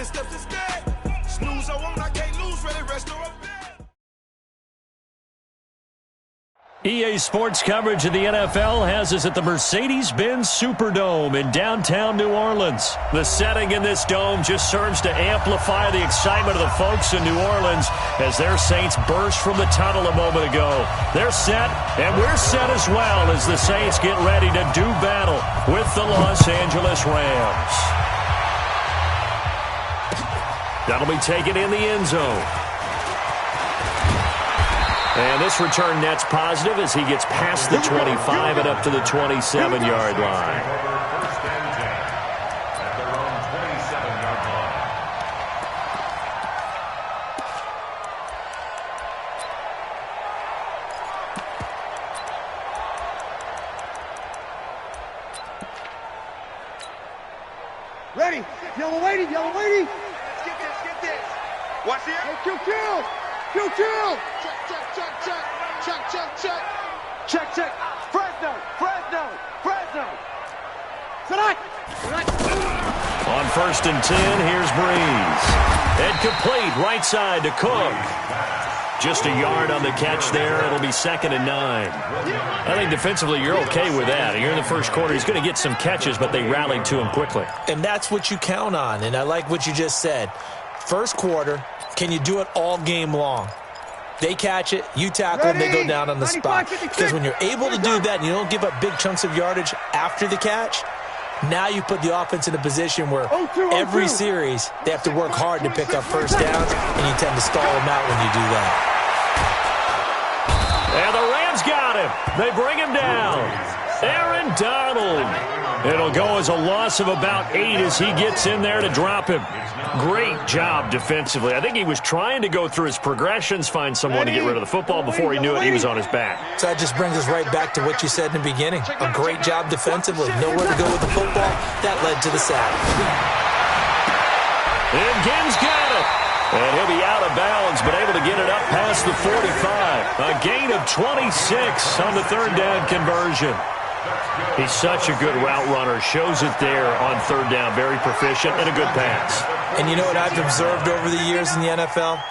10 steps instead. Snooze, I won't, I can't lose, really rest or up there. EA Sports coverage of the NFL has us at the Mercedes-Benz Superdome in downtown New Orleans. The setting in this dome just serves to amplify the excitement of the folks in New Orleans as their Saints burst from the tunnel a moment ago. They're set, and we're set as well as the Saints get ready to do battle with the Los Angeles Rams. That'll be taken in the end zone. And this return net's positive as he gets past the 25 and up to the 27-yard line. Ready. Yellow lady, yellow lady. Get this. Watch here. Hey, kill. Check. Fresno. Tonight. On 1st and 10, here's Breeze. And complete right side to Cook. Just a yard on the catch there. It'll be 2nd and 9. I think defensively you're okay with that. You're in the first quarter. He's going to get some catches, but they rallied to him quickly. And that's what you count on, and I like what you just said. First quarter, can you do it all game long? They catch it, you tackle them, they go down on the spot. Because when you're able to do that and you don't give up big chunks of yardage after the catch, now you put the offense in a position where every series they have to work hard to pick up first downs, and you tend to stall them out when you do that. And the Rams got him. They bring him down. Aaron Donald. It'll go as a loss of about 8 as he gets in there to drop him. Great job defensively. I think he was trying to go through his progressions, find someone to get rid of the football. Before he knew it, he was on his back. So that just brings us right back to what you said in the beginning. A great job defensively. Nowhere to go with the football. That led to the sack. And Gibbs got it. And he'll be out of bounds, but able to get it up past the 45. A gain of 26 on the 3rd down conversion. He's such a good route runner. Shows it there on 3rd down. Very proficient and a good pass. And you know what I've observed over the years in the NFL?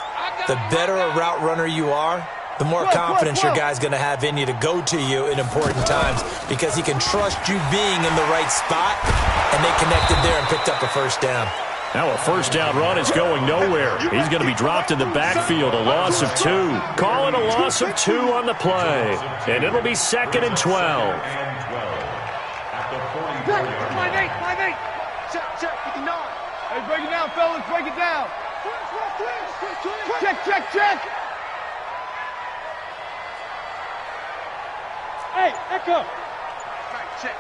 The better a route runner you are, the more confidence your guy's going to have in you to go to you in important times because he can trust you being in the right spot, and they connected there and picked up a first down. Now a first down run is going nowhere. He's going to be dropped in the backfield, a loss of 2. Call it a loss of 2 on the play, and it'll be 2nd and 12. 5-8. Check, 59. Hey, break it down, fellas, break it down. Check. Hey, Echo. Check.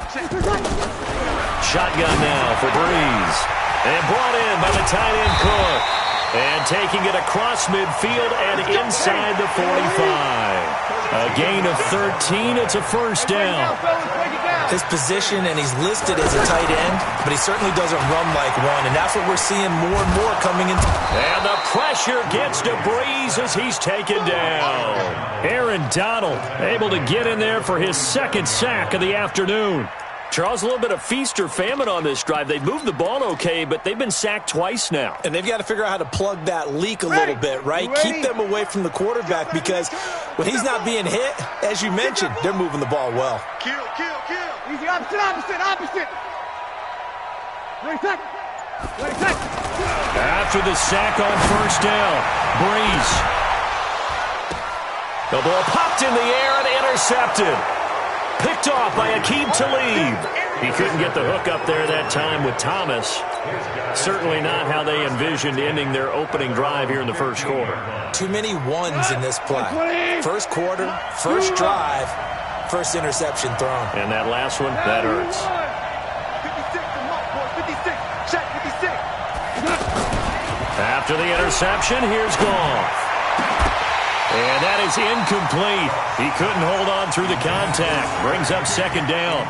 Shotgun now for Breeze. And brought in by the tight end Cook. And taking it across midfield and inside the 45. A gain of 13. It's a first down. His position, and he's listed as a tight end, but he certainly doesn't run like one, and that's what we're seeing more and more coming into. And the pressure gets to Breeze as he's taken down. Aaron Donald able to get in there for his 2nd sack of the afternoon. Charles, a little bit of feast or famine on this drive. They moved the ball okay, but they've been sacked twice now. And they've got to figure out how to plug that leak a little bit, right? Keep them away from the quarterback because when he's not being hit, as you mentioned, they're moving the ball well. Kill. Easy, opposite. Ready, set. After the sack on first down, Breeze. The ball popped in the air and intercepted. Picked off by Aqib Talib. He couldn't get the hook up there that time with Thomas. Certainly not how they envisioned ending their opening drive here in the first quarter. Too many ones in this play. First quarter, first drive, first interception thrown. And that last one, that hurts. 56. Check 56. After the interception, here's Goff. And that is incomplete. He couldn't hold on through the contact. Brings up 2nd down.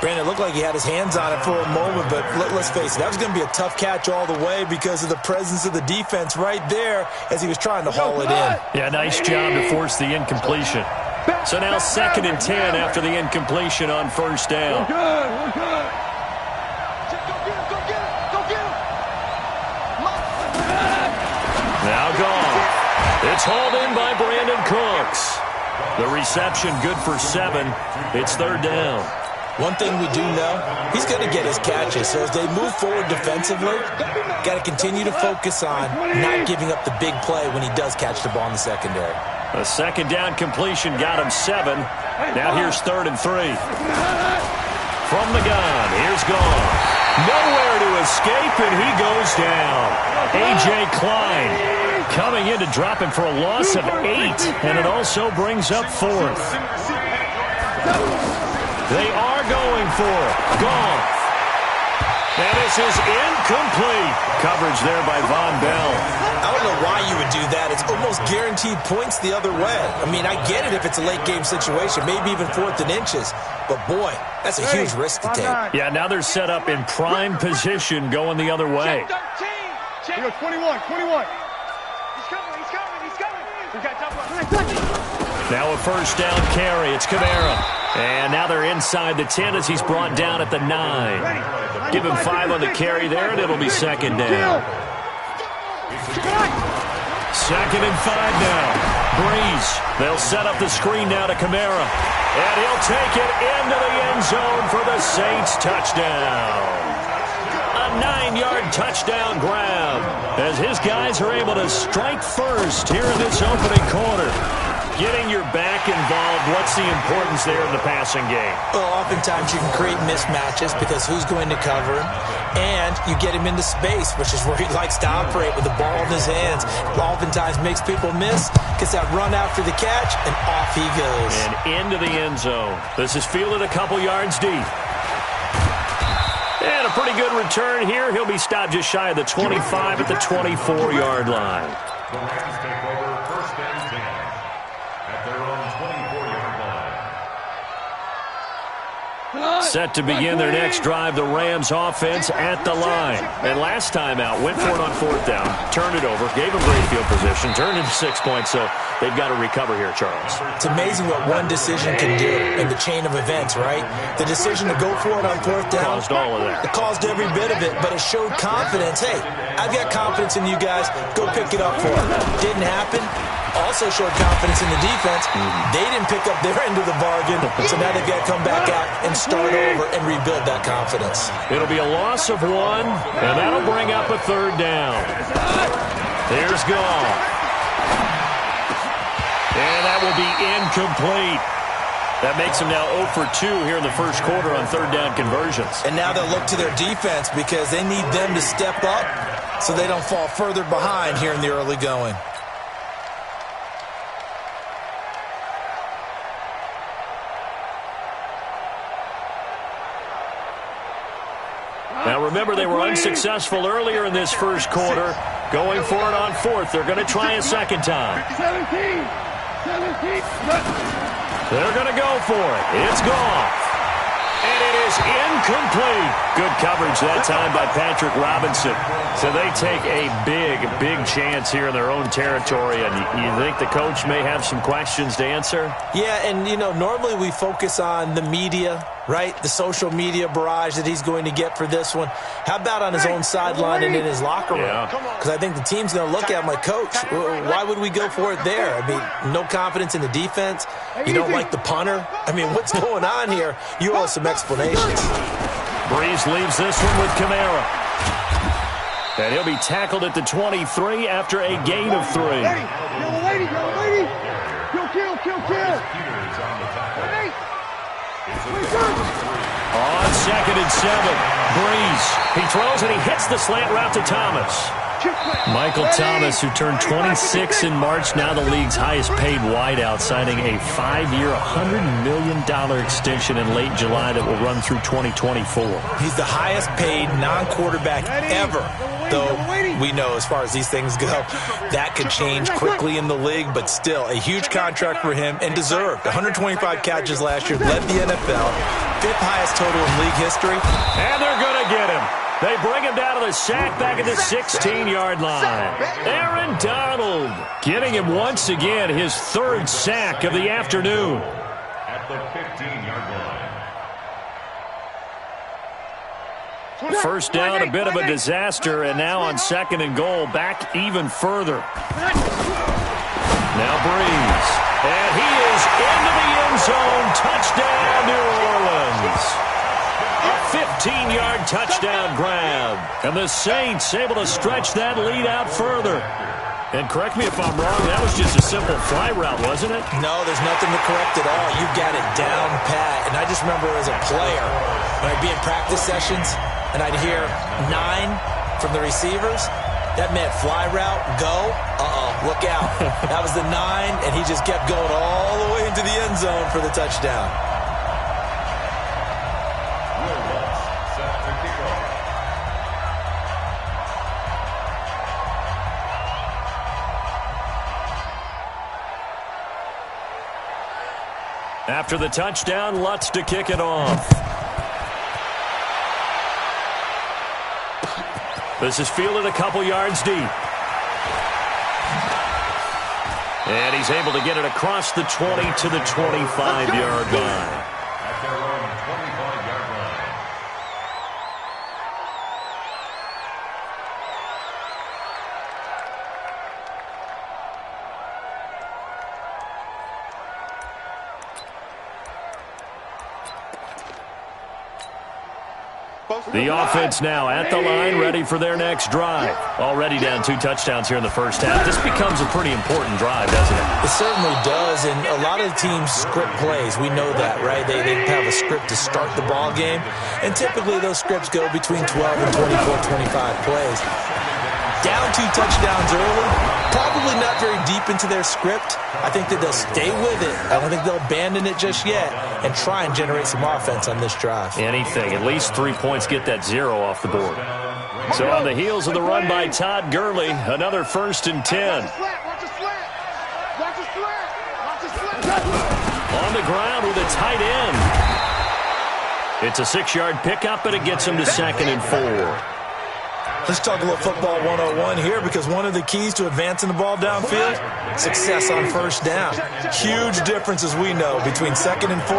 Brandon, it looked like he had his hands on it for a moment, but let's face it, that was going to be a tough catch all the way because of the presence of the defense right there as he was trying to haul it in. Yeah, nice job to force the incompletion. So now 2nd and 10 after the incompletion on first down. We're good. Go get him. It's hauled in by Brandon Cooks. The reception good for 7. It's third down. One thing we do know, he's going to get his catches. So as they move forward defensively, got to continue to focus on not giving up the big play when he does catch the ball in the secondary. A second down completion got him 7. Now here's 3rd and 3. From the gun, here's Gone. Nowhere to escape, and he goes down. A.J. Klein coming in to drop him for a loss of 8, and it also brings up 4th. They are going for it. Gone. And this is incomplete. Coverage there by Von Bell. I don't know why you would do that. It's almost guaranteed points the other way. I mean, I get it if it's a late game situation, maybe even 4th and inches. But, boy, that's a huge risk to take. Yeah, now they're set up in prime position going the other way. 21. He's coming. We got double. Now a first down carry. It's Kamara. And now they're inside the 10 as he's brought down at the 9. Give him 5 on the carry there, and it'll be second down. 2nd and 5 now. Breeze. They'll set up the screen now to Kamara. And he'll take it into the end zone for the Saints touchdown. A 9-yard touchdown grab as his guys are able to strike first here in this opening quarter. Getting your back involved, what's the importance there in the passing game? Well, oftentimes you can create mismatches because who's going to cover him? And you get him into space, which is where he likes to operate with the ball in his hands. Oftentimes makes people miss, gets that run after the catch, and off he goes. And into the end zone. This is fielded a couple yards deep. And a pretty good return here. He'll be stopped just shy of the 25 at the 24-yard line. Set to begin their next drive, the Rams offense at the line. And last time out, went for it on 4th down, turned it over, gave them great field position, turned into 6 points, so they've got to recover here, Charles. It's amazing what one decision can do in the chain of events, right? The decision to go for it on 4th down. Caused all of that. It caused every bit of it, but it showed confidence. Hey, I've got confidence in you guys. Go pick it up for it. Didn't happen. Also showed confidence in the defense. They didn't pick up their end of the bargain, so now they've got to come back out and start over and rebuild that confidence. It'll be a loss of 1, and that'll bring up a 3rd down. Here's Gall. And that will be incomplete. That makes them now 0 for 2 here in the first quarter on 3rd down conversions. And now they'll look to their defense because they need them to step up so they don't fall further behind here in the early going. Now remember, they were unsuccessful earlier in this first quarter. Going for it on 4th. They're going to try a second time. 17. They're going to go for it. It's gone. And it is incomplete. Good coverage that time by Patrick Robinson. So they take a big chance here in their own territory. And you think the coach may have some questions to answer? Yeah, and, you know, normally we focus on the media, right? The social media barrage that he's going to get for this one. How about on his own sideline and in his locker room? Because I think the team's going to look at him like, Coach, why would we go for it there? I mean, no confidence in the defense. You don't like the punter. I mean, what's going on here? You owe some explanations. Breeze leaves this one with Kamara. And he'll be tackled at the 23 after a gain of 3. Yellow lady. Kill. On 2nd and 7, Breeze. He throws and he hits the slant route to Thomas. Michael Thomas, who turned 26 in March, now the league's highest-paid wideout, signing a 5-year, $100 million extension in late July that will run through 2024. He's the highest-paid non-quarterback ever, though we know as far as these things go, that could change quickly in the league, but still a huge contract for him and deserved. 125 catches last year, led the NFL, 5th highest total in league history. And they're going to get him. They bring him down to the sack back at the 16-yard line. Aaron Donald getting him once again his 3rd sack of the afternoon. At the 15-yard line. First down, a bit of a disaster, and now on 2nd and goal, back even further. Now Breeze. And he is into the end zone. Touchdown, New Orleans. A 15-yard touchdown grab. And the Saints able to stretch that lead out further. And correct me if I'm wrong, that was just a simple fly route, wasn't it? No, there's nothing to correct at all. You got it down pat. And I just remember as a player, when I'd be in practice sessions, and I'd hear 9 from the receivers, that meant fly route, go, look out. That was the 9, and he just kept going all the way into the end zone for the touchdown. After the touchdown, Lutz to kick it off. This is fielded a couple yards deep. And he's able to get it across the 20 to the 25-yard line. At their own 25-yard line. The offense now at the line, ready for their next drive. Already down 2 touchdowns here in the first half. This becomes a pretty important drive, doesn't it? It certainly does, and a lot of teams script plays. We know that, right? They have a script to start the ball game, and typically those scripts go between 12 and 24, 25 plays. Down 2 touchdowns early, probably not very deep into their script. I think that they'll stay with it. I don't think they'll abandon it just yet and try and generate some offense on this drive. Anything. At least 3 points, get that 0 off the board. So on the heels of the run by Todd Gurley, another 1st and 10. On the ground with a tight end. It's a 6-yard pickup, but it gets him to 2nd and 4. Let's talk a little football 101 here, because one of the keys to advancing the ball downfield, success on first down. Huge difference, as we know, between 2nd and 4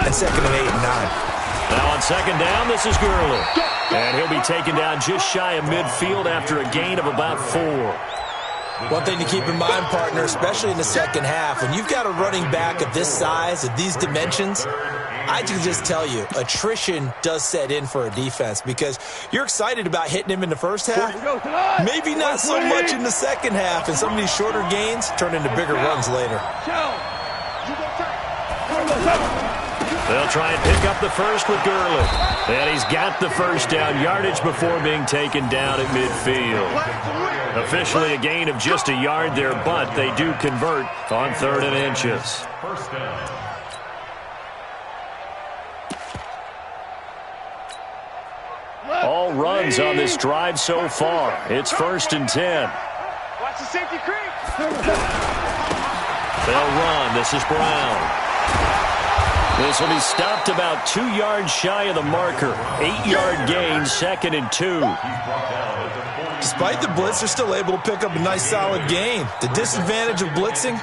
and 2nd and 8 and 9. Now on 2nd down, this is Gurley. And he'll be taken down just shy of midfield after a gain of about 4. One thing to keep in mind, partner, especially in the second half, when you've got a running back of this size, of these dimensions, I can just tell you, attrition does set in for a defense, because you're excited about hitting him in the first half. Maybe not so much in the second half, and some of these shorter gains turn into bigger runs later. They'll try and pick up the first with Gurley. And he's got the first down yardage before being taken down at midfield. Officially a gain of just a yard there, but they do convert on 3rd and inches. First down. All runs on this drive so far. It's 1st and 10. Watch the safety creep. They'll run. This is Brown. This will be stopped about 2 yards shy of the marker. 8-yard gain, 2nd and 2. Despite the blitz, they're still able to pick up a nice solid gain. The disadvantage of blitzing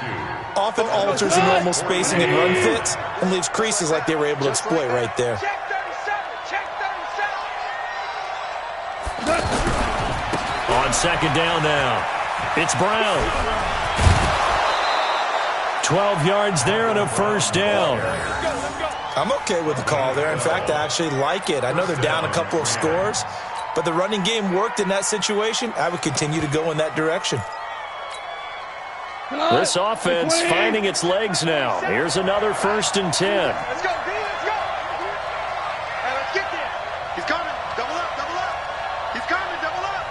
often alters the normal spacing and run fits and leaves creases like they were able to exploit right there. On 2nd down now, it's Brown. 12 yards there and a first down. I'm okay with the call there. In fact, I actually like it. I know they're down a couple of scores, but the running game worked in that situation. I would continue to go in that direction. This offense finding its legs now. Here's another 1st and 10. Let's go, D, let's go. Hey, let's get there. He's coming. Double up, double up. He's coming, double up.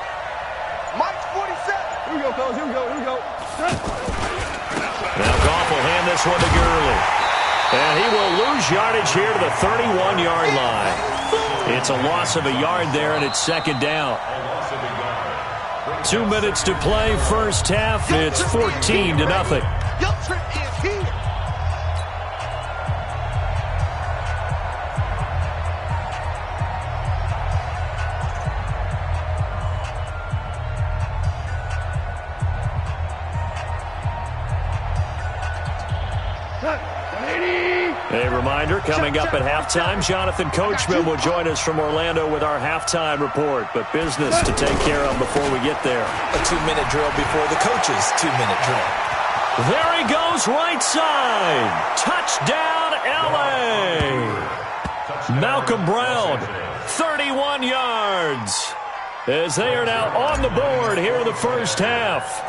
Mike's 47. Here we go, fellas. Here we go, here we go. Now Goff will hand this one to Gurley. And he will lose yardage here to the 31-yard line. It's a loss of a yard there, and it's 2nd down. 2 minutes to play, first half. It's 14-0. Your trip is here. A reminder, coming up at halftime, Jonathan Coachman will join us from Orlando with our halftime report. But business to take care of before we get there. A 2-minute drill before the coach's 2-minute drill. There he goes, right side. Touchdown, L.A. Malcolm Brown, 31 yards. As they are now on the board here in the first half.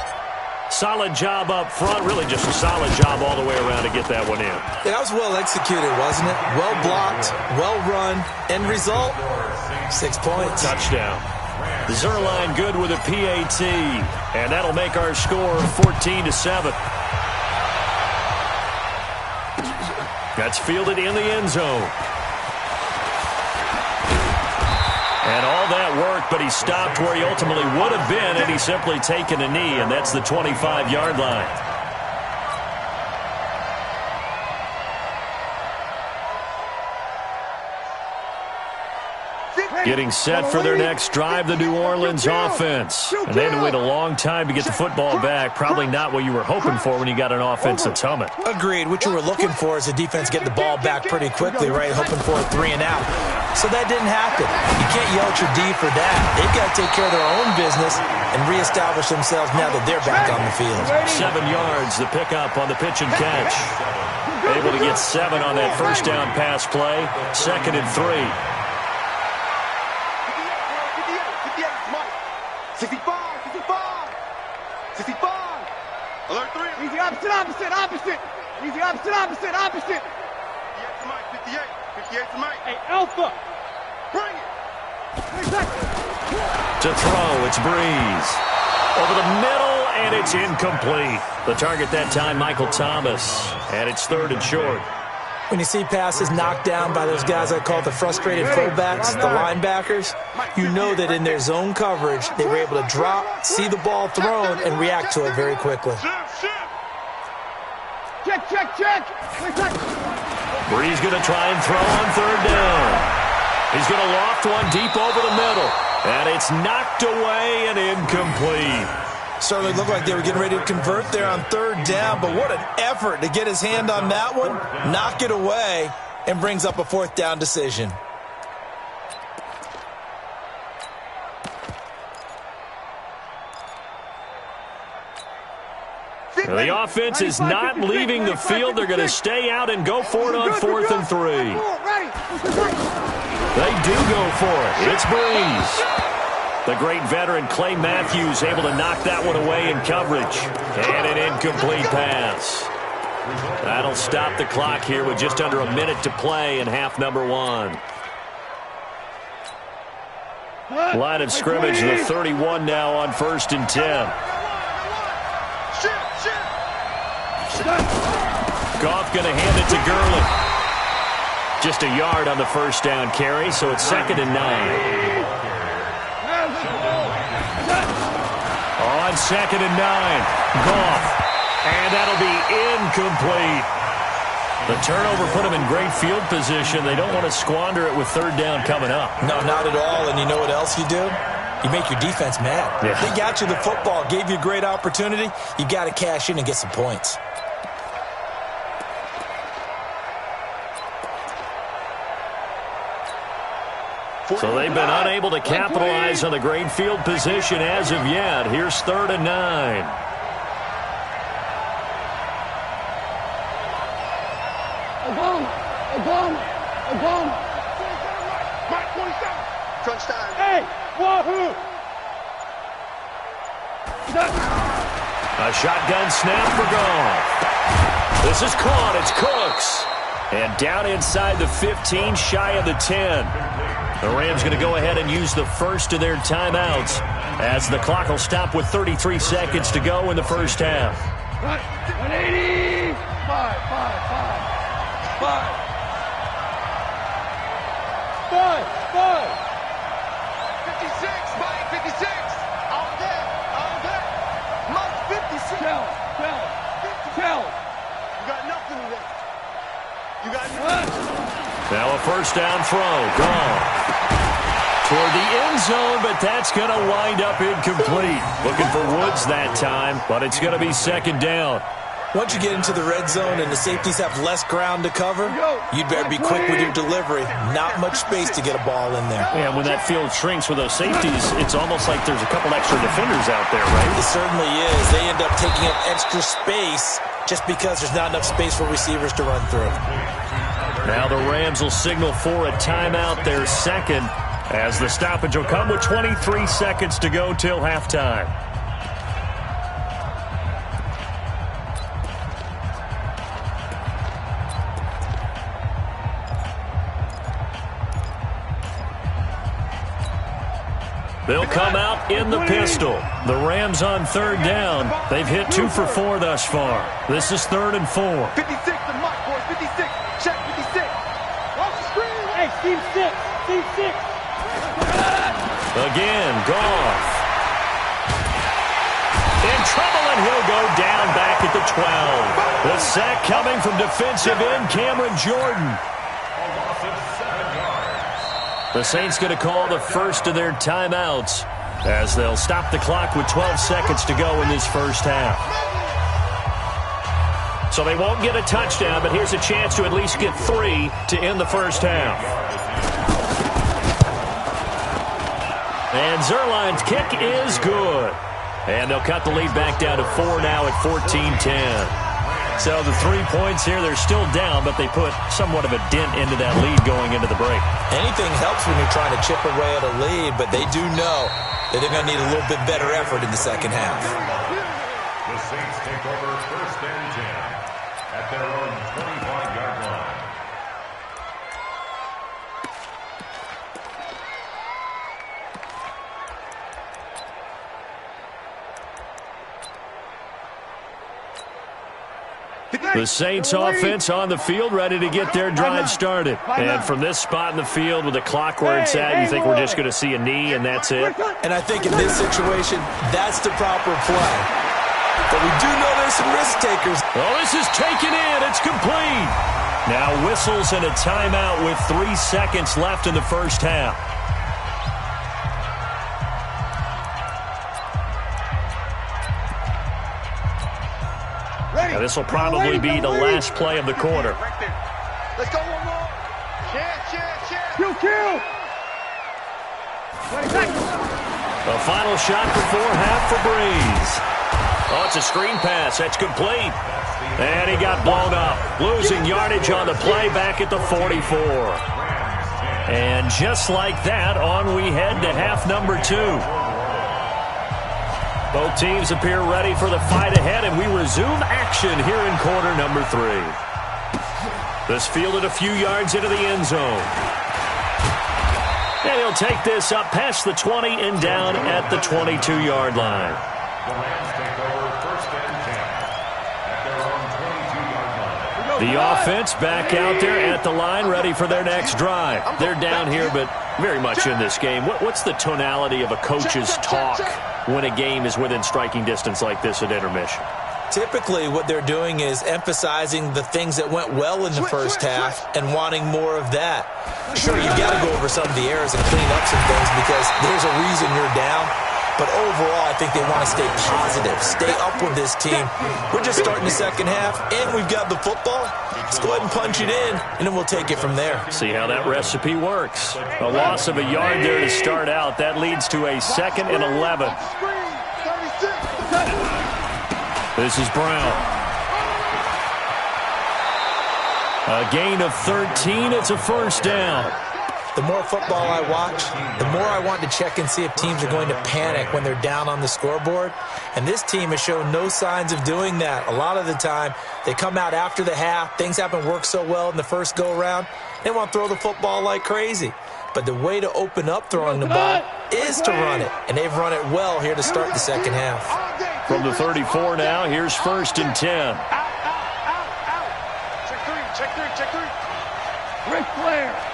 Solid job up front. Really just a solid job all the way around to get that one in. Yeah, that was well executed, wasn't it? Well blocked, well run. End result, 6 points. Touchdown. Zerline good with a PAT. And that'll make our score 14-7. That's fielded in the end zone. And all that worked, but he stopped where he ultimately would have been had he simply taken a knee, and that's the 25-yard line. Getting set for their next drive, the New Orleans offense. And they had to wait a long time to get the football back. Probably not what you were hoping for when you got an offense that's humming. Agreed. What you were looking for is the defense getting the ball back pretty quickly, right? Hoping for a 3 and out. So that didn't happen. You can't yell at your D for that. They've got to take care of their own business and reestablish themselves now that they're back on the field. 7 yards, the pickup on the pitch and catch. Able to get 7 on that first down pass play. 2nd and 3. 65, 65, 65. Alert 3. Easy opposite. Easy opposite. 58 to Mike, 58. 58 to Mike. Hey, Alpha. Bring it. To throw, it's Breeze. Over the middle, and it's incomplete. The target that time, Michael Thomas. And it's 3rd and short. When you see passes knocked down by those guys I call the frustrated fullbacks, the linebackers, you know that in their zone coverage, they were able to drop, see the ball thrown, and react to it very quickly. Check. Breeze going to try and throw on 3rd down. He's going to loft one deep over the middle. And it's knocked away and incomplete. Certainly looked like they were getting ready to convert there on 3rd down, but what an effort to get his hand on that one, knock it away, and brings up a 4th down decision. The offense is not leaving the field. They're going to stay out and go for it on 4th and 3. They do go for it. It's Breeze. The great veteran Clay Matthews able to knock that one away in coverage. And an incomplete pass. That'll stop the clock here with just under a minute to play in half number 1. Line of scrimmage, the 31 now on 1st and 10. Goff going to hand it to Gurley. Just a yard on the first down carry, so it's 2nd and 9. On 2nd and 9, Goff, and that'll be incomplete. The turnover put them in great field position. They don't want to squander it with 3rd down coming up. No, not at all, and you know what else you do? You make your defense mad. Yeah. They got you the football, gave you a great opportunity. You got to cash in and get some points. So they've been unable to capitalize on the great field position as of yet. Here's 3rd and 9. Obama. Mike, 27. Crunch time. Hey, wahoo. A shotgun snap for Goff. This is caught. It's Cooks. And down inside the 15, shy of the 10. The Rams going to go ahead and use the first of their timeouts as the clock will stop with 33 seconds to go in the first half. 180. 5. 56, Mike, 56. All day. Mike, 56. Tell. You got nothing left. You got nothing. Now a first down throw. Gone. Toward the end zone, but that's going to wind up incomplete. Looking for Woods that time, but it's going to be 2nd down. Once you get into the red zone and the safeties have less ground to cover, you'd better be quick with your delivery. Not much space to get a ball in there. Yeah, when that field shrinks with those safeties, it's almost like there's a couple extra defenders out there, right? It certainly is. They end up taking up extra space just because there's not enough space for receivers to run through. Now the Rams will signal for a timeout, their second, as the stoppage will come with 23 seconds to go till halftime. They'll come out in the pistol. The Rams on third down. They've hit 2 for 4 thus far. This is 3rd and 4. 56 to Mike, boys. 56. Check 56. Watch the screen. Hey, Steve 6. Steve 6. Again, Goff. In trouble, and he'll go down back at the 12. The sack coming from defensive end Cameron Jordan. The Saints going to call the first of their timeouts as they'll stop the clock with 12 seconds to go in this first half. So they won't get a touchdown, but here's a chance to at least get 3 to end the first half. And Zerline's kick is good. And they'll cut the lead back down to 4 now at 14-10. So the 3 points here, they're still down, but they put somewhat of a dent into that lead going into the break. Anything helps when you're trying to chip away at a lead, but they do know that they're going to need a little bit better effort in the second half. The Saints take over 1st and 10 at their own 25-yard line. The Saints offense on the field, ready to get their drive started. And from this spot in the field with the clock where it's at, you think we're just going to see a knee and that's it? And I think in this situation, that's the proper play. But we do know there's some risk takers. Oh, this is taken in. It's complete. Now whistles and a timeout with 3 seconds left in the first half. This will probably be the last play of the quarter. Let's go one more. Kill. The final shot before half for Breeze. Oh, it's a screen pass. That's complete. And he got blown up. Losing yardage on the play back at the 44. And just like that, on we head to half number 2. Both teams appear ready for the fight ahead, and we resume action here in quarter number 3. This fielded a few yards into the end zone. And he'll take this up past the 20 and down at the 22-yard line. The Rams take over 1st and 10 at their own 22-yard line. The offense back out there at the line, ready for their next drive. They're down here, but very much in this game. What's the tonality of a coach's talk when a game is within striking distance like this at intermission? Typically, what they're doing is emphasizing the things that went well in the first half and wanting more of that. Sure, you've got to go over some of the errors and clean up some things because there's a reason you're down. But overall, I think they want to stay positive, stay up with this team. We're just starting the second half, and we've got the football. Let's go ahead and punch it in, and then we'll take it from there. See how that recipe works. A loss of a yard there to start out. That leads to a 2nd and 11. This is Brown. A gain of 13. It's a first down. The more football I watch, the more I want to check and see if teams are going to panic when they're down on the scoreboard. And this team has shown no signs of doing that. A lot of the time, they come out after the half. Things haven't worked so well in the first go-around. They want to throw the football like crazy. But the way to open up throwing the ball is to run it. And they've run it well here to start the second half. From the 34 now, here's 1st and 10. Check three. Ric Flair.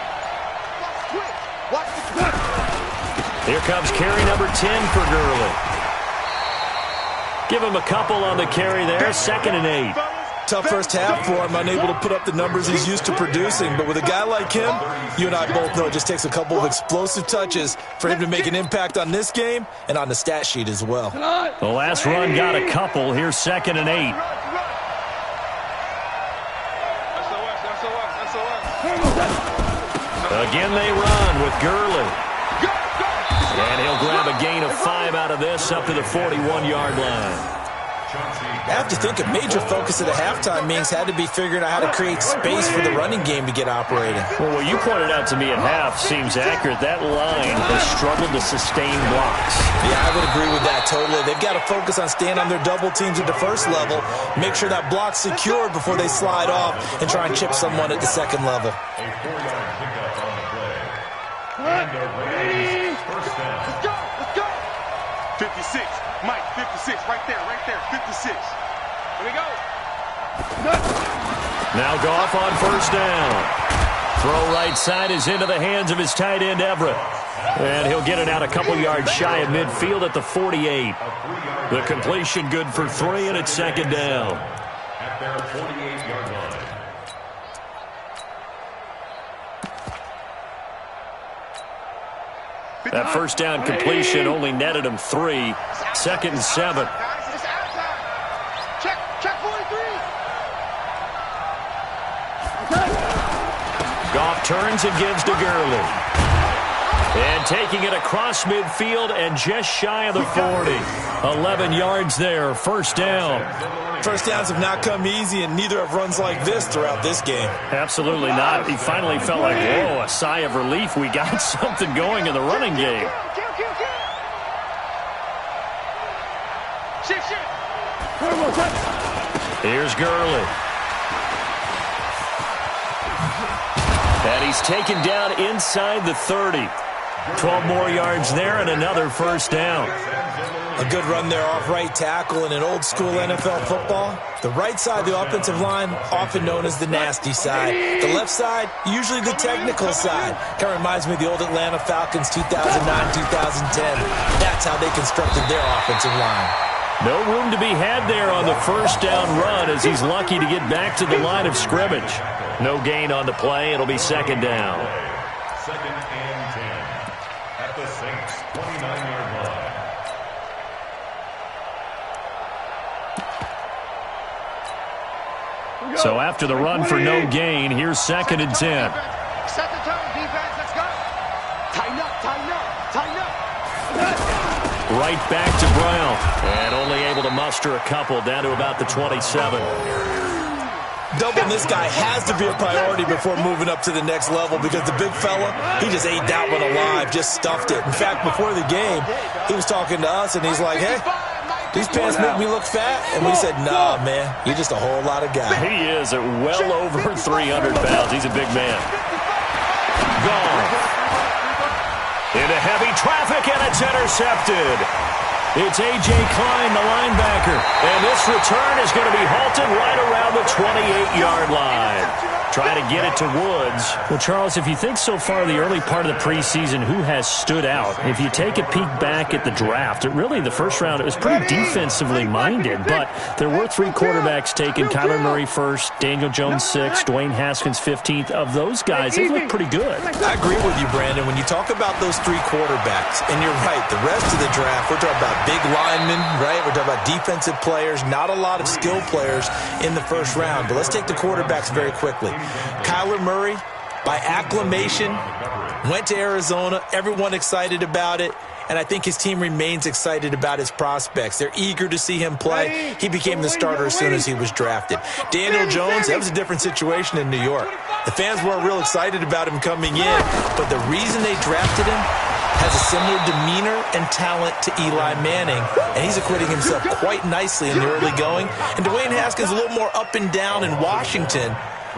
Here comes carry number 10 for Gurley. Give him a couple on the carry there. 2nd and 8. Tough first half for him, unable to put up the numbers he's used to producing. But with a guy like him, you and I both know it just takes a couple of explosive touches for him to make an impact on this game and on the stat sheet as well. The last run got a couple. Here's 2nd and 8. Again they run with Gurley. And he'll grab a gain of 5 out of this up to the 41-yard line. I have to think a major focus of the halftime meetings had to be figuring out how to create space for the running game to get operating. Well, what you pointed out to me at half seems accurate. That line has struggled to sustain blocks. Yeah, I would agree with that totally. They've got to focus on staying on their double teams at the first level, make sure that block's secured before they slide off and try and chip someone at the second level. A 4-yard pickup on the play. And the Rams first down. Let's go. Let's go. 56. Mike, 56. Right there. 56. Here we go. Now Goff on first down. Throw right side is into the hands of his tight end, Everett. And he'll get it out a couple yards shy of midfield at the 48. The completion good for 3, and it's second down. At their 48-yard line. That first down completion only netted him 3. Second and 7. Check 43. Goff turns and gives to Gurley. And taking it across midfield and just shy of the 40. 11 yards there, first down. First downs have not come easy, and neither have runs like this throughout this game. Absolutely not. He finally felt like, whoa, a sigh of relief. We got something going in the running game. Here's Gurley. And he's taken down inside the 30. 12 more yards there and another first down. A good run there off right tackle in an old school NFL football. The right side of the offensive line, often known as the nasty side. The left side, usually the technical side. Kind of reminds me of the old Atlanta Falcons 2009-2010. That's how they constructed their offensive line. No room to be had there on the first down run as he's lucky to get back to the line of scrimmage. No gain on the play. It'll be second down. Second and 10 at the Saints' 29-yard line. So after the run for no gain, here's second and 10. Set the tone, defense. Let's go. Tighten up. Right back to Brown. And only able to muster a couple down to about the 27. Doubling this guy has to be a priority before moving up to the next level because the big fella, he just ate that one alive, just stuffed it. In fact, before the game, he was talking to us, and he's like, hey, these pants make me look fat. And we said, nah, man, you're just a whole lot of guy. He is at well over 300 pounds. He's a big man. Gone. Into heavy traffic, and it's intercepted. It's A.J. Klein, the linebacker. And this return is going to be halted right around the 28-yard line. Trying to get it to Woods. Well, Charles, if you think so far the early part of the preseason, who has stood out? If you take a peek back at the draft, the first round, it was pretty defensively minded, but there were 3 quarterbacks taken. Kyler Murray first, Daniel Jones 6th, Dwayne Haskins 15th. Of those guys, they look pretty good. I agree with you, Brandon. When you talk about those 3 quarterbacks, and you're right, the rest of the draft, we're talking about big linemen, right? We're talking about defensive players, not a lot of skill players in the first round. But let's take the quarterbacks very quickly. Kyler Murray, by acclamation, went to Arizona. Everyone excited about it. And I think his team remains excited about his prospects. They're eager to see him play. He became the starter as soon as he was drafted. Daniel Jones, that was a different situation in New York. The fans weren't real excited about him coming in, but the reason they drafted him has a similar demeanor and talent to Eli Manning, and he's acquitting himself quite nicely in the early going. And Dwayne Haskins a little more up and down in Washington,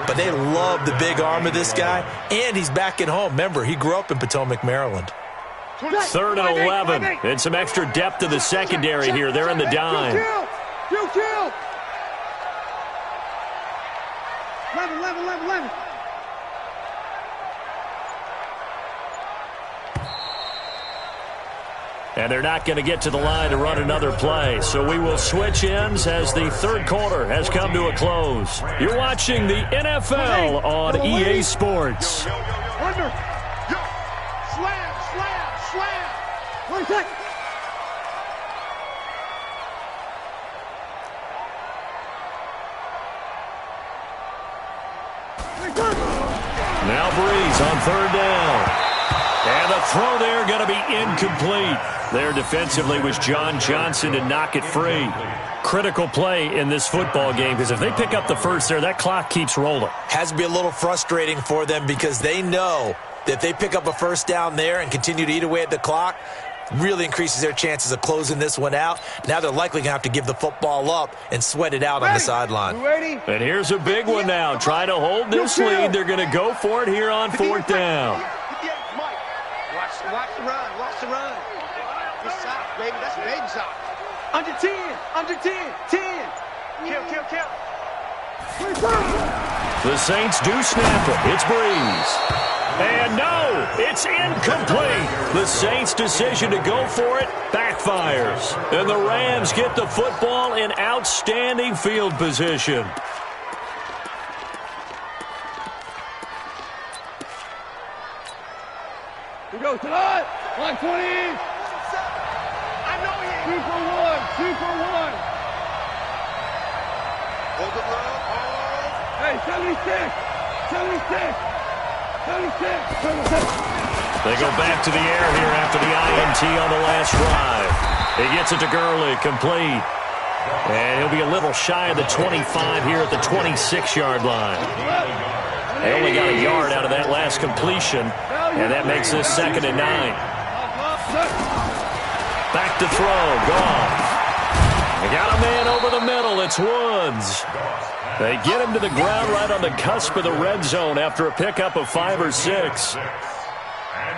but they love the big arm of this guy, and he's back at home. Remember, he grew up in Potomac, Maryland. 3rd and 11, and some extra depth to the secondary here. They're in the dime. 11. And they're not going to get to the line to run another play. So we will switch ends as the third quarter has come to a close. You're watching the NFL on EA Sports. Under. Slam. 1 second. Now Breeze on third down. And the throw there going to be incomplete. There defensively was John Johnson to knock it free. Critical play in this football game because if they pick up the first there, that clock keeps rolling. Has to be a little frustrating for them because they know that if they pick up a first down there and continue to eat away at the clock, really increases their chances of closing this one out. Now they're likely going to have to give the football up and sweat it out on the sideline. And here's a big one now. Trying to hold this lead. They're going to go for it here on fourth down. Watch the run. Watch the run. Good sock, baby. That's baby sock. Under 10. Under 10. 10. Kill. The Saints do snap it. It's Breeze. And no, it's incomplete. The Saints' decision to go for it backfires. And the Rams get the football in outstanding field position. Here goes tonight. Line 20. I know he. 2 for 1. 2 for 1. Hold the glove. Hold. Hey, 76. 76. 76. They go back to the air here after the INT on the last drive. He gets it to Gurley, complete. And he'll be a little shy of the 25 here at the 26-yard line. They only got a yard out of that last completion, and that makes this 2nd and 9. Back to throw, gone. They got a man over the middle, it's Woods. They get him to the ground right on the cusp of the red zone after a pickup of 5 or 6.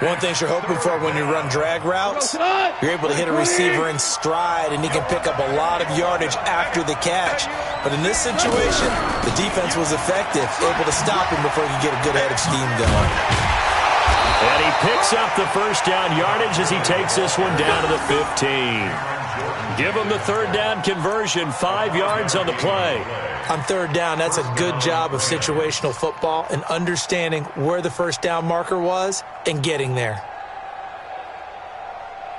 One thing you're hoping for when you run drag routes, you're able to hit a receiver in stride, and he can pick up a lot of yardage after the catch. But in this situation, the defense was effective, able to stop him before he could get a good head of steam going. And he picks up the first down yardage as he takes this one down to the 15. Give him the third down conversion, 5 yards on the play. On third down, that's a good job of situational football and understanding where the first down marker was and getting there.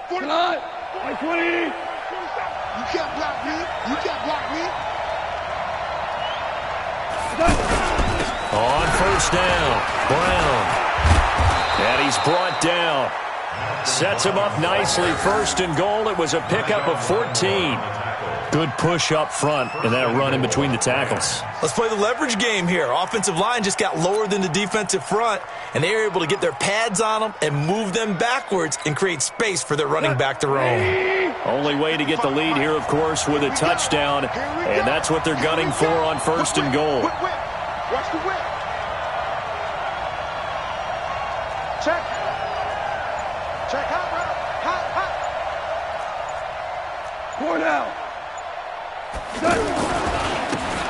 Tonight. Line 20. You can't block me. You can't block me. On first down, Brown. And he's brought down. Sets him up nicely. 1st and goal. It was a pickup of 14. Good push up front and that run in between the tackles. Let's play the leverage game here. Offensive line just got lower than the defensive front, and they were able to get their pads on them and move them backwards and create space for their running back to roam. Only way to get the lead here, of course, with a touchdown, and that's what they're gunning for on 1st and goal. Watch the whip. Check. Check hot, hot. 4 down.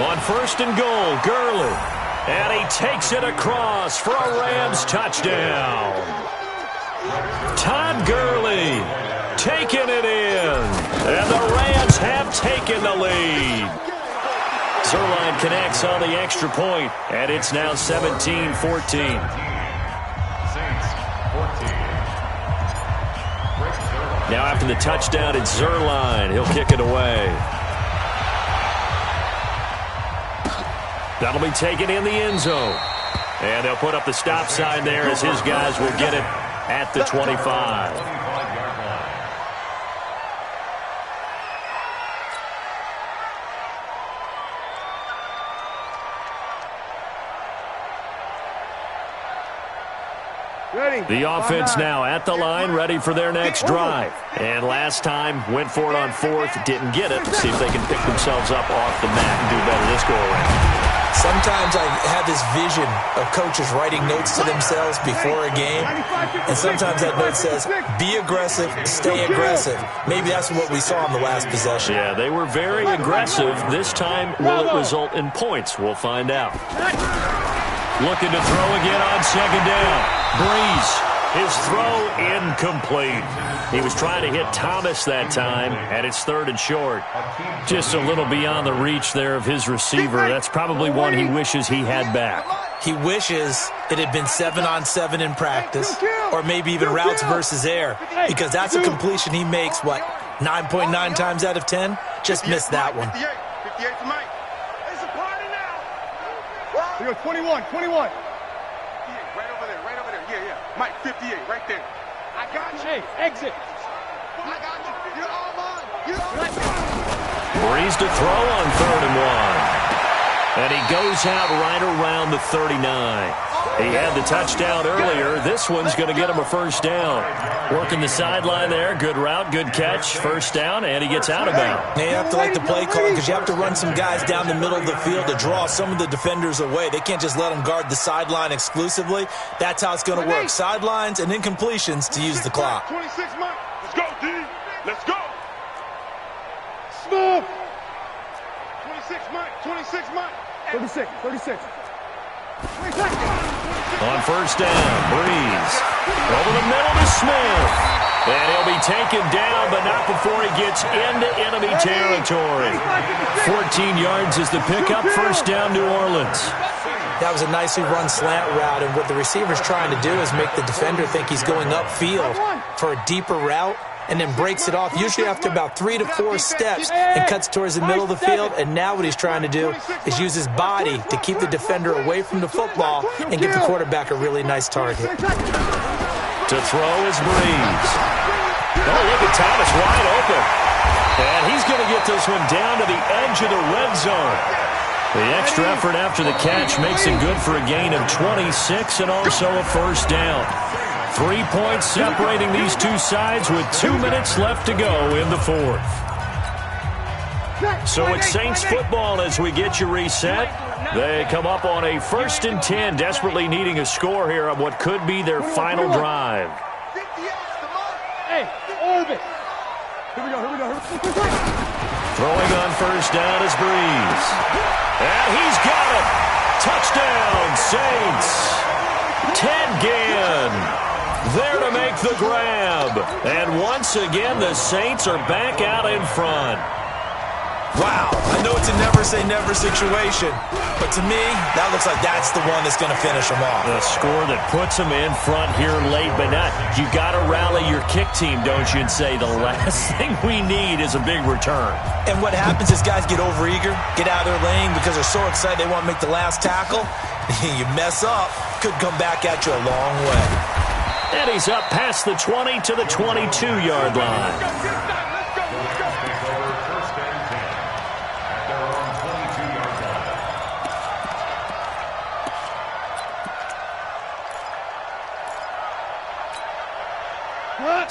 On 1st and goal, Gurley. And he takes it across for a Rams touchdown. Todd Gurley taking it in. And the Rams have taken the lead. Zerline connects on the extra point, and it's now 17-14. Now after the touchdown, it's Zerline. He'll kick it away. That'll be taken in the end zone. And they'll put up the stop sign there as his guys will get it at the 25. The offense now at the line, ready for their next drive. And last time, went for it on 4th, didn't get it. See if they can pick themselves up off the mat and do better this go-around. Sometimes I have this vision of coaches writing notes to themselves before a game, and sometimes that note says, be aggressive, stay aggressive. Maybe that's what we saw in the last possession. Yeah, they were very aggressive. This time, will it result in points? We'll find out. Looking to throw again on 2nd down. Breeze, his throw incomplete. He was trying to hit Thomas that time, and it's 3rd and short. Just a little beyond the reach there of his receiver. That's probably one he wishes he had back. He wishes it had been 7-on-7 in practice, or maybe even routes versus air, because that's a completion he makes, 9.9 times out of 10? Just missed that one. 58 for Mike. It's a party now. Here goes 21. Mike, 58, right there. I got you. Hey, exit. I got you. You're all mine. You're all mine. Breeze to throw on 3rd and 1. And he goes out right around the 39. He had the touchdown earlier. This one's going to get him a first down. Working the sideline there. Good route, good catch. First down, and he gets out of bounds. Now you have to like the play call because you have to run some guys down the middle of the field to draw some of the defenders away. They can't just let them guard the sideline exclusively. That's how it's going to work. Sidelines and incompletions to use the clock. 26 Mike. Let's go, D. Let's go. Smooth. 26 Mike. 26 Mike. 36, 36. On first down, Breeze. Over the middle to Smith. And he'll be taken down, but not before he gets into enemy territory. 14 yards is the pickup. First down, New Orleans. That was a nicely run slant route, and what the receiver's trying to do is make the defender think he's going upfield for a deeper route, and then breaks it off, usually after about 3 to 4 steps, and cuts towards the middle of the field. And now what he's trying to do is use his body to keep the defender away from the football and give the quarterback a really nice target. To throw is Breeze. Oh, look at Thomas wide open. And he's going to get this one down to the edge of the red zone. The extra effort after the catch makes it good for a gain of 26 and also a first down. 3 points separating these two sides with 2 minutes left to go in the fourth. So it's Saints football as we get you reset. They come up on a 1st and 10, desperately needing a score here on what could be their final drive. Hey, orbit. Here we go. Throwing on first down is Breeze. And he's got it. Touchdown, Saints. Ted Ginn there to make the grab. And once again, the Saints are back out in front. Wow, I know it's a never-say-never situation, but to me, that looks like that's the one that's going to finish them off. The score that puts them in front here late, but not. You got to rally your kick team, don't you, and say the last thing we need is a big return. And what happens is guys get overeager, get out of their lane because they're so excited they want to make the last tackle. You mess up, could come back at you a long way. And he's up past the 20 to the 22-yard line.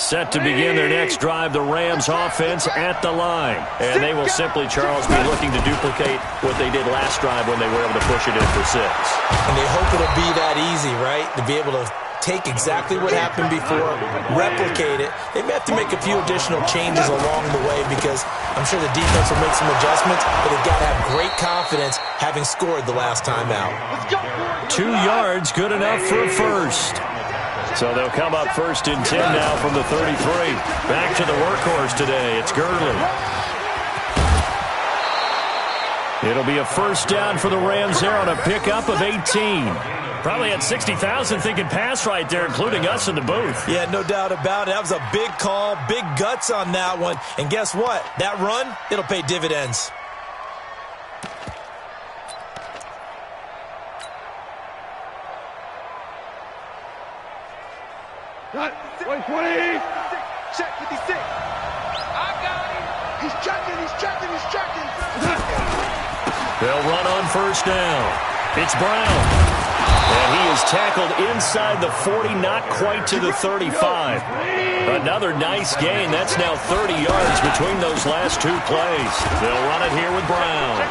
Set to begin their next drive, the Rams offense at the line. And they will simply, Charles, be looking to duplicate what they did last drive when they were able to push it in for 6. And they hope it'll be that easy, right? To be able to take exactly what happened before, replicate it. They may have to make a few additional changes along the way because I'm sure the defense will make some adjustments, but they've got to have great confidence having scored the last time out. 2 yards, good enough for a first. So they'll come up 1st and 10 now from the 33. Back to the workhorse today. It's Gurley. It'll be a first down for the Rams there on a pickup of 18. Probably had 60,000 thinking pass right there, including us in the booth. Yeah, no doubt about it. That was a big call, big guts on that one. And guess what? That run, it'll pay dividends. Got 120. Check 56. I got him. He's checking. They'll run on first down. It's Brown. And he is tackled inside the 40, not quite to the 35. Another nice gain. That's now 30 yards between those last 2 plays. They'll run it here with Brown.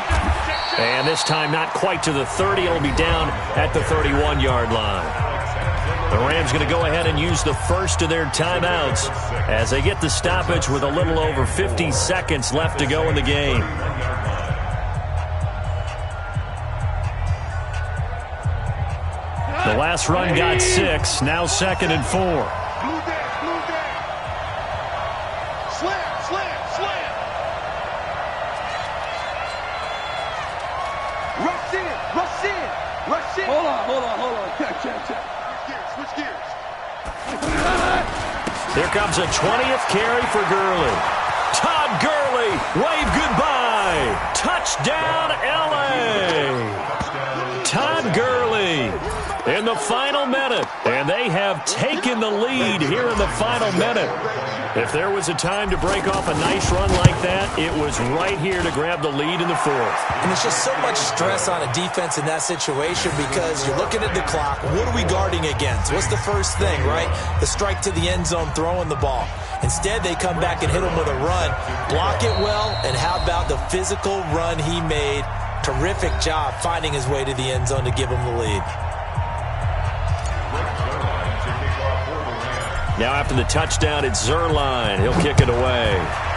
And this time not quite to the 30. It'll be down at the 31-yard line. The Rams going to go ahead and use the first of their timeouts as they get the stoppage with a little over 50 seconds left to go in the game. The last run got 6, now 2nd and 4. Blue there. Slam. Rush in. Hold on. Check. Switch gears. Here comes a 20th carry for Gurley. Todd Gurley, wave goodbye. Touchdown, L.A. Todd Gurley. in the final minute. And they have taken the lead here in the final minute. If there was a time to break off a nice run like that, it was right here to grab the lead in the fourth. And there's just so much stress on a defense in that situation because you're looking at the clock. What are we guarding against? What's the first thing, right? The strike to the end zone, throwing the ball. Instead, they come back and hit him with a run. Block it well, and how about the physical run he made? Terrific job finding his way to the end zone to give him the lead. Now after the touchdown, it's Zerline. He'll kick it away.